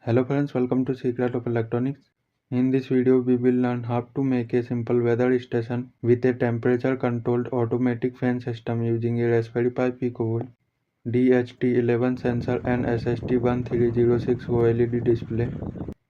Hello friends, welcome to Secret of Electronics. In this video, we will learn how to make a simple weather station with a temperature controlled automatic fan system using a Raspberry Pi Picoboard, DHT11 sensor and SST1306 OLED display.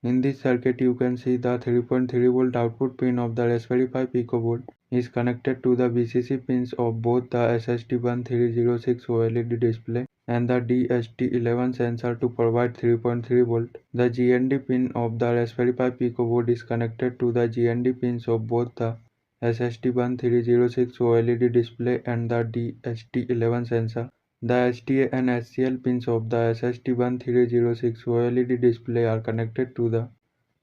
In this circuit, you can see the 3.3 volt output pin of the Raspberry Pi Picoboard is connected to the VCC pins of both the SST1306 OLED display and the DHT11 sensor to provide 3.3 volt. The GND pin of the Raspberry Pi Picoboard is connected to the GND pins of both the SST1306 OLED display and the DHT11 sensor. The STA and SCL pins of the SST1306 OLED display are connected to the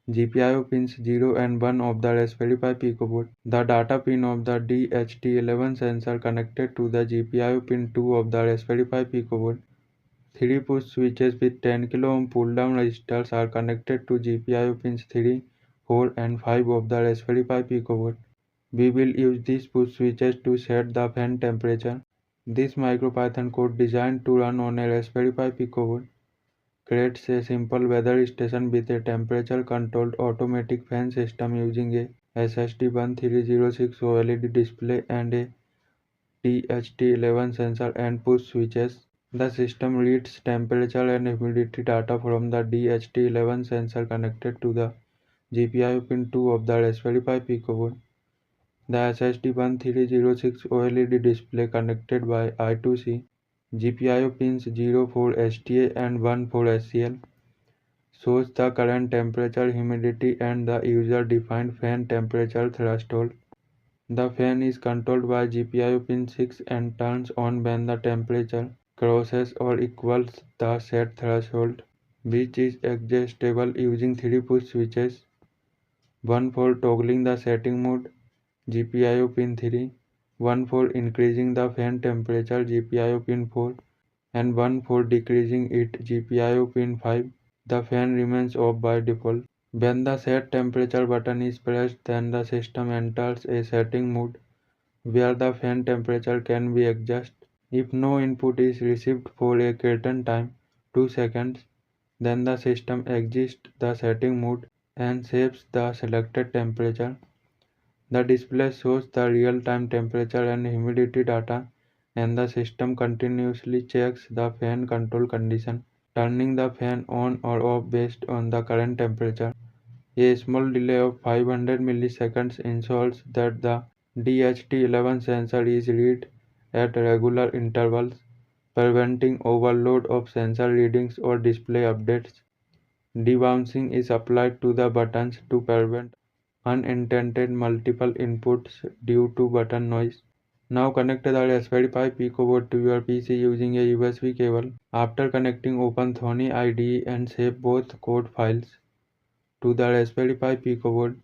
GPIO pins 0 and 1 of the Raspberry Pi Picoboard. The data pin of the DHT11 sensor connected to the GPIO pin 2 of the Raspberry Pi Picoboard. 3 push switches with 10 kΩ pull-down resistors are connected to GPIO pins 3, 4 and 5 of the Raspberry Pi Picoboard. We will use these push switches to set the fan temperature. This MicroPython code designed to run on a Raspberry Pi Picoboard creates a simple weather station with a temperature controlled automatic fan system using a SST1306 OLED display and a DHT11 sensor and push switches. The system reads temperature and humidity data from the DHT11 sensor connected to the GPIO pin 2 of the Raspberry Pi Picoboard. The SST1306 OLED display connected by I2C GPIO pins 0 for STA and 1 for SCL shows the current temperature, humidity and the user-defined fan temperature threshold. The fan is controlled by GPIO pin 6 and turns on when the temperature crosses or equals the set threshold, which is adjustable using 3 push switches, one for toggling the setting mode GPIO pin 3, one for increasing the fan temperature GPIO pin 4, and one for decreasing it GPIO pin 5. The fan remains off by default. When the set temperature button is pressed, then the system enters a setting mode where the fan temperature can be adjusted. If no input is received for a certain time, 2 seconds, then the system exits the setting mode and saves the selected temperature. The display shows the real-time temperature and humidity data, and the system continuously checks the fan control condition, turning the fan on or off based on the current temperature. A small delay of 500 milliseconds ensures that the DHT11 sensor is read at regular intervals, preventing overload of sensor readings or display updates. Debouncing is applied to the buttons to prevent unintended multiple inputs due to button noise. Now connect the Raspberry Pi Picoboard to your PC using a USB cable. After connecting, open Thonny IDE and save both code files to the Raspberry Pi Picoboard.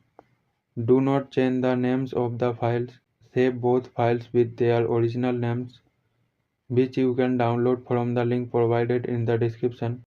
Do not change the names of the files. Save both files with their original names, which you can download from the link provided in the description.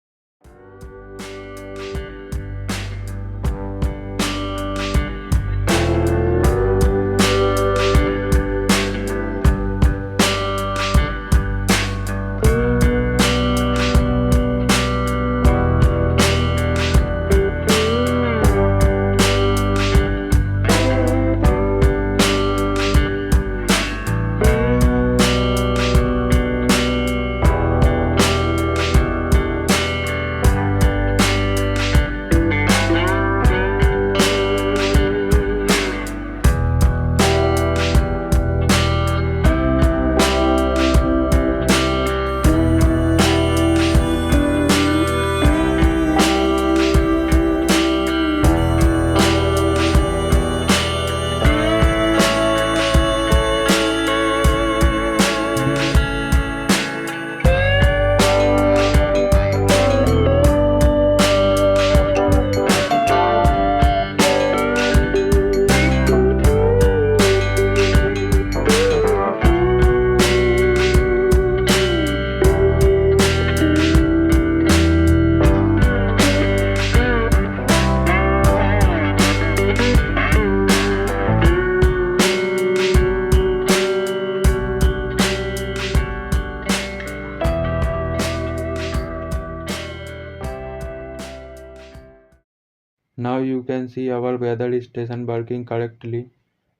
Now you can see our weather station working correctly,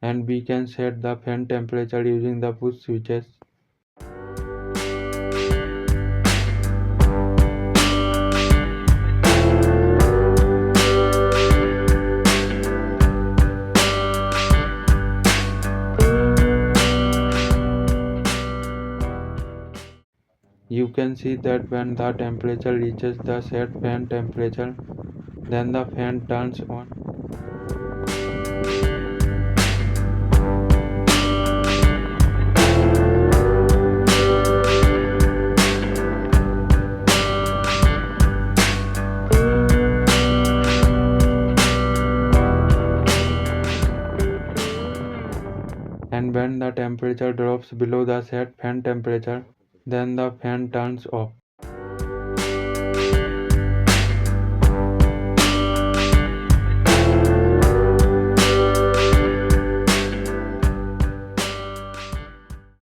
and we can set the fan temperature using the push switches. You can see that when the temperature reaches the set fan temperature, then the fan turns on. And when the temperature drops below the set fan temperature, then the fan turns off.